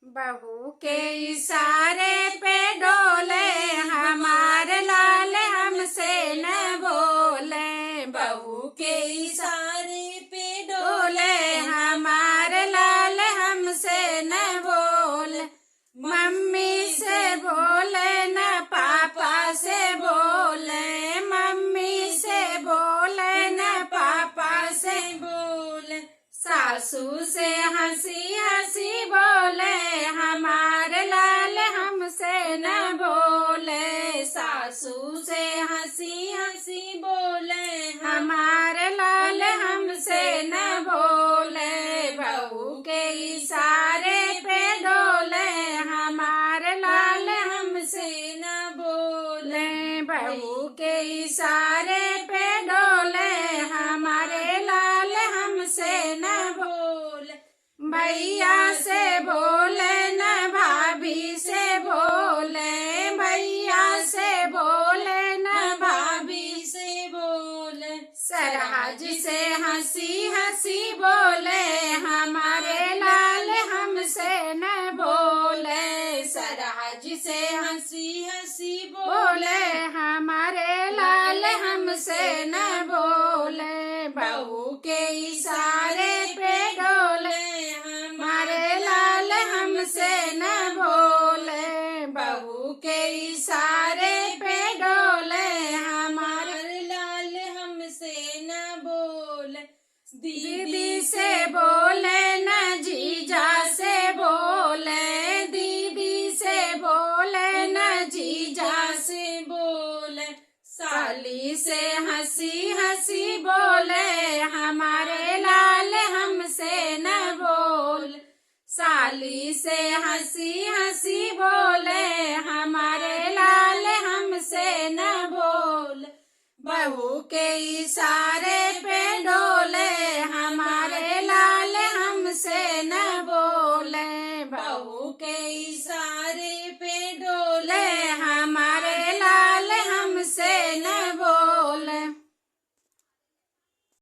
बहू के इशारे पे डोले हमार लाल हमसे न बोले। बहू के इशारे पे डोले हमार लाल हमसे न बोले। मम्मी से बोले न पापा से बोले। मम्मी से बोले न पापा से बोले। सासू से हंसी हंसी बोले हमार लाल हमसे न बोले। सासू से हंसी हंसी बोले हमार लाल हमसे न बोले। बहू के इशारे पे डोले हमार लाल हमसे न बोले। बहू के इशारे पे डोले हमारे लाल हमसे न बोले। भैया से बोले न भाभी से बोले। भैया से बोले न भाभी से बोले। सरहज से हंसी हंसी बोले हमारे लाल हमसे न बोले। सरहज से हंसी हंसी बोले हमारे लाल हमसे न बोले। बहू के इशारे पे डोले हमारे लाल हमसे न बोले। बहू के इशारे पे डोले हमारे लाल हमसे न बोले। दीदी से बोले न जीजा से बोले। दीदी से बोले न जीजा से बोले। साली से हंसी हंसी बोले हमारे लाल हमसे न बोले। साली से हंसी हंसी बोले हमारे लाल हमसे न बोले। बहू के इशारे पे डोले हमारे